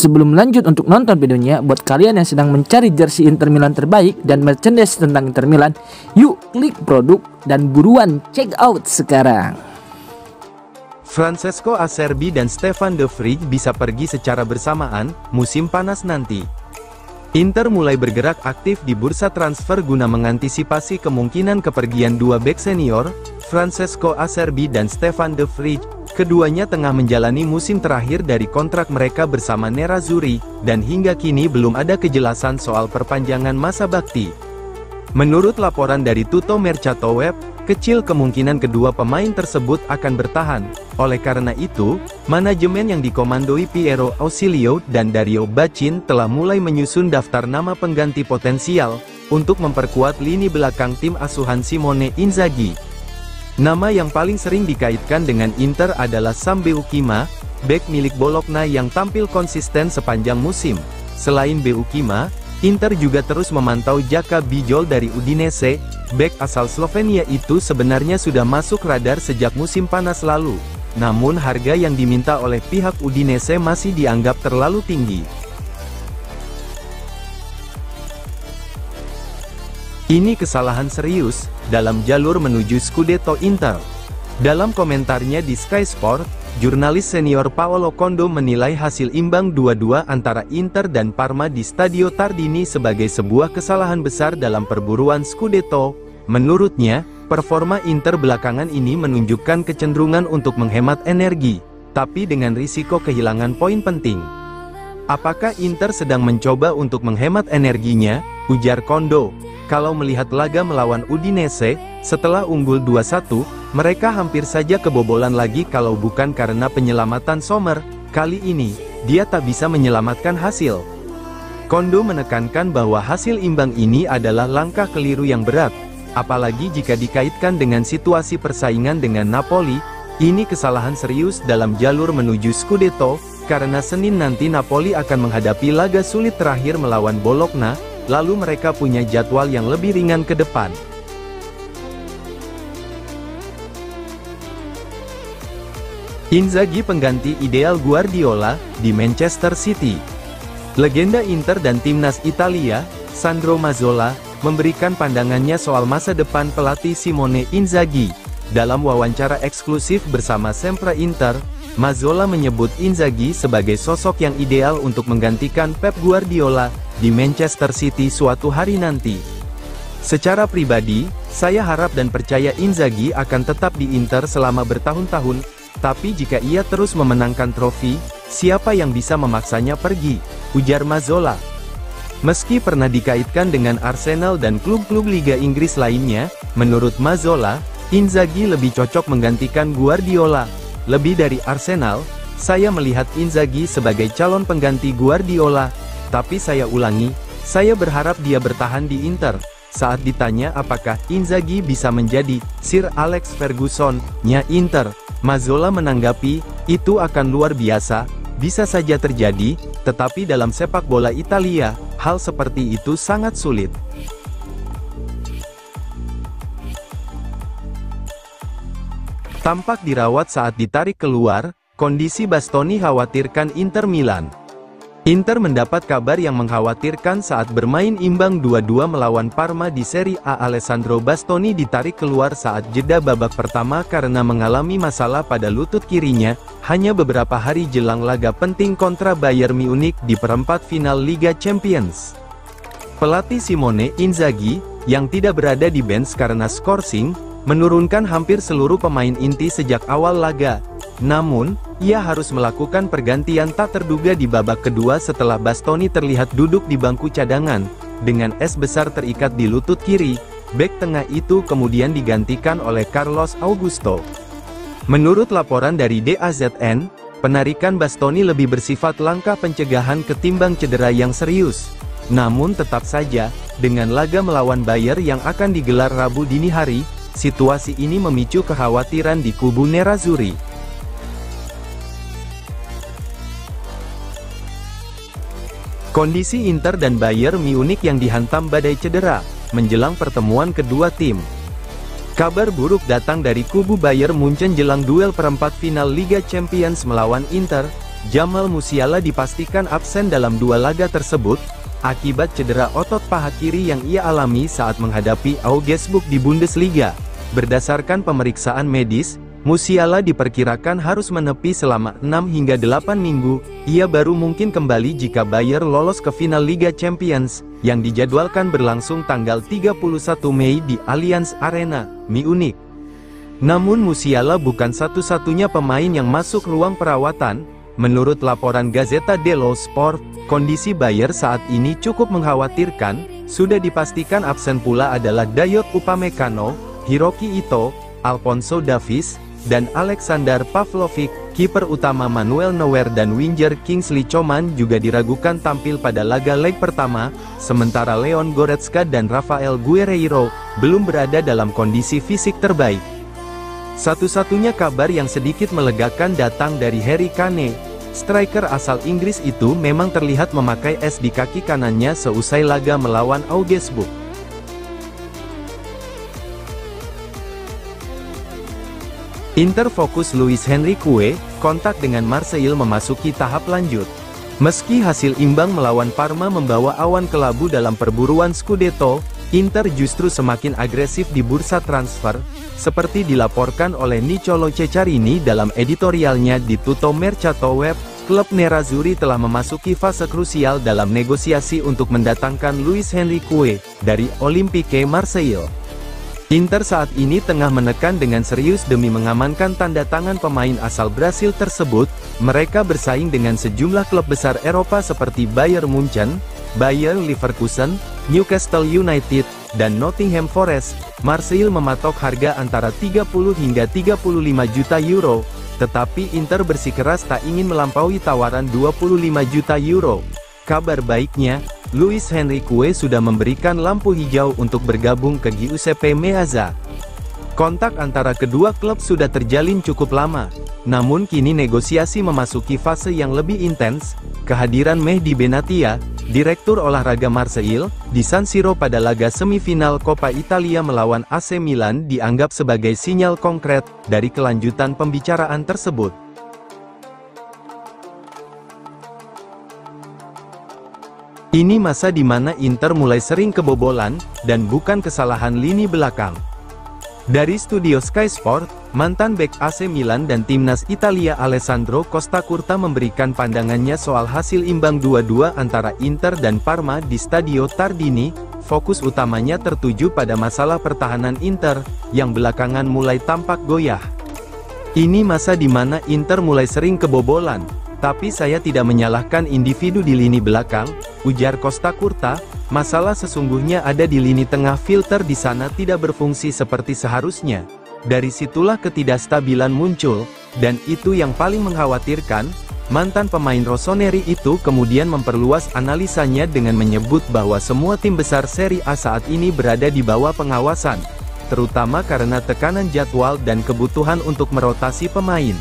Sebelum lanjut untuk nonton videonya, buat kalian yang sedang mencari jersey Inter Milan terbaik dan merchandise tentang Inter Milan, yuk klik produk dan buruan check out sekarang. Francesco Acerbi dan Stefan de Vrij bisa pergi secara bersamaan musim panas nanti. Inter mulai bergerak aktif di bursa transfer guna mengantisipasi kemungkinan kepergian dua bek senior, Francesco Acerbi dan Stefan de Vrij. Keduanya tengah menjalani musim terakhir dari kontrak mereka bersama Nerazzurri, dan hingga kini belum ada kejelasan soal perpanjangan masa bakti. Menurut laporan dari Tutto Mercato Web, kecil kemungkinan kedua pemain tersebut akan bertahan. Oleh karena itu, manajemen yang dikomandoi Piero Ausilio dan Dario Bacin telah mulai menyusun daftar nama pengganti potensial, untuk memperkuat lini belakang tim asuhan Simone Inzaghi. Nama yang paling sering dikaitkan dengan Inter adalah Sam Beukima, bek milik Bologna yang tampil konsisten sepanjang musim. Selain Beukima, Inter juga terus memantau Jaka Bijol dari Udinese. Bek asal Slovenia itu sebenarnya sudah masuk radar sejak musim panas lalu. Namun harga yang diminta oleh pihak Udinese masih dianggap terlalu tinggi. Ini kesalahan serius dalam jalur menuju Scudetto Inter. Dalam komentarnya di Sky Sport, jurnalis senior Paolo Condo menilai hasil imbang 2-2 antara Inter dan Parma di Stadio Tardini sebagai sebuah kesalahan besar dalam perburuan Scudetto. Menurutnya, performa Inter belakangan ini menunjukkan kecenderungan untuk menghemat energi, tapi dengan risiko kehilangan poin penting. Apakah Inter sedang mencoba untuk menghemat energinya? Ujar Condo. Kalau melihat laga melawan Udinese, setelah unggul 2-1, mereka hampir saja kebobolan lagi kalau bukan karena penyelamatan Sommer. Kali ini, dia tak bisa menyelamatkan hasil. Condo menekankan bahwa hasil imbang ini adalah langkah keliru yang berat. Apalagi jika dikaitkan dengan situasi persaingan dengan Napoli, ini kesalahan serius dalam jalur menuju Scudetto, karena Senin nanti Napoli akan menghadapi laga sulit terakhir melawan Bologna, lalu mereka punya jadwal yang lebih ringan ke depan. Inzaghi pengganti ideal Guardiola di Manchester City. Legenda Inter dan timnas Italia, Sandro Mazzola, memberikan pandangannya soal masa depan pelatih Simone Inzaghi. Dalam wawancara eksklusif bersama Sempre Inter, Mazzola menyebut Inzaghi sebagai sosok yang ideal untuk menggantikan Pep Guardiola di Manchester City suatu hari nanti. Secara pribadi, saya harap dan percaya Inzaghi akan tetap di Inter selama bertahun-tahun, tapi jika ia terus memenangkan trofi, siapa yang bisa memaksanya pergi? Ujar Mazzola. Meski pernah dikaitkan dengan Arsenal dan klub-klub Liga Inggris lainnya, menurut Mazzola, Inzaghi lebih cocok menggantikan Guardiola. Lebih dari Arsenal, saya melihat Inzaghi sebagai calon pengganti Guardiola. Tapi saya ulangi, saya berharap dia bertahan di Inter. Saat ditanya apakah Inzaghi bisa menjadi Sir Alex Ferguson-nya Inter, Mazzola menanggapi, itu akan luar biasa, bisa saja terjadi, tetapi dalam sepak bola Italia, hal seperti itu sangat sulit. Tampak dirawat saat ditarik keluar, kondisi Bastoni khawatirkan Inter Milan. Inter mendapat kabar yang mengkhawatirkan saat bermain imbang 2-2 melawan Parma di Serie A. Alessandro Bastoni ditarik keluar saat jeda babak pertama karena mengalami masalah pada lutut kirinya, hanya beberapa hari jelang laga penting kontra Bayern Munich di perempat final Liga Champions. Pelatih Simone Inzaghi, yang tidak berada di bench karena skorsing, menurunkan hampir seluruh pemain inti sejak awal laga. Namun, ia harus melakukan pergantian tak terduga di babak kedua setelah Bastoni terlihat duduk di bangku cadangan, dengan es besar terikat di lutut kiri. Bek tengah itu kemudian digantikan oleh Carlos Augusto. Menurut laporan dari DAZN, penarikan Bastoni lebih bersifat langkah pencegahan ketimbang cedera yang serius. Namun tetap saja, dengan laga melawan Bayern yang akan digelar Rabu dini hari, situasi ini memicu kekhawatiran di kubu Nerazzurri. Kondisi Inter dan Bayern Munich yang dihantam badai cedera, menjelang pertemuan kedua tim. Kabar buruk datang dari kubu Bayern Munchen jelang duel perempat final Liga Champions melawan Inter. Jamal Musiala dipastikan absen dalam 2 laga tersebut, akibat cedera otot paha kiri yang ia alami saat menghadapi Augsburg di Bundesliga. Berdasarkan pemeriksaan medis, Musiala diperkirakan harus menepi selama 6 hingga 8 minggu, ia baru mungkin kembali jika Bayern lolos ke final Liga Champions, yang dijadwalkan berlangsung tanggal 31 Mei di Allianz Arena, Munich. Namun Musiala bukan satu-satunya pemain yang masuk ruang perawatan. Menurut laporan Gazzetta dello Sport, kondisi Bayern saat ini cukup mengkhawatirkan. Sudah dipastikan absen pula adalah Dayot Upamecano, Hiroki Ito, Alphonso Davies, dan Alexander Pavlovic. Kiper utama Manuel Neuer dan winger Kingsley Coman juga diragukan tampil pada laga leg pertama, sementara Leon Goretzka dan Rafael Guerreiro belum berada dalam kondisi fisik terbaik. Satu-satunya kabar yang sedikit melegakan datang dari Harry Kane. Striker asal Inggris itu memang terlihat memakai es di kaki kanannya seusai laga melawan Augsburg. Inter fokus Luis Henrique, kontak dengan Marseille memasuki tahap lanjut. Meski hasil imbang melawan Parma membawa awan kelabu dalam perburuan Scudetto, Inter justru semakin agresif di bursa transfer, seperti dilaporkan oleh Niccolò Cesarini dalam editorialnya di Tutto Mercato Web. Klub Nerazzurri telah memasuki fase krusial dalam negosiasi untuk mendatangkan Luis Henrique dari Olympique Marseille. Inter saat ini tengah menekan dengan serius demi mengamankan tanda tangan pemain asal Brasil tersebut. Mereka bersaing dengan sejumlah klub besar Eropa seperti Bayern Munchen, Bayer Leverkusen, Newcastle United, dan Nottingham Forest. Marseille mematok harga antara 30 hingga 35 juta euro, tetapi Inter bersikeras tak ingin melampaui tawaran 25 juta euro. Kabar baiknya, Luis Henrique sudah memberikan lampu hijau untuk bergabung ke Giuseppe Meazza. Kontak antara kedua klub sudah terjalin cukup lama, namun kini negosiasi memasuki fase yang lebih intens. Kehadiran Mehdi Benatia, direktur olahraga Marseille, di San Siro pada laga semifinal Coppa Italia melawan AC Milan dianggap sebagai sinyal konkret dari kelanjutan pembicaraan tersebut. Ini masa di mana Inter mulai sering kebobolan, dan bukan kesalahan lini belakang. Dari studio Sky Sport, mantan bek AC Milan dan timnas Italia Alessandro Costacurta memberikan pandangannya soal hasil imbang 2-2 antara Inter dan Parma di Stadio Tardini. Fokus utamanya tertuju pada masalah pertahanan Inter, yang belakangan mulai tampak goyah. Ini masa di mana Inter mulai sering kebobolan. Tapi saya tidak menyalahkan individu di lini belakang, ujar Costacurta. Masalah sesungguhnya ada di lini tengah, filter di sana tidak berfungsi seperti seharusnya. Dari situlah ketidakstabilan muncul, dan itu yang paling mengkhawatirkan. Mantan pemain Rossoneri itu kemudian memperluas analisanya dengan menyebut bahwa semua tim besar Serie A saat ini berada di bawah pengawasan, terutama karena tekanan jadwal dan kebutuhan untuk merotasi pemain.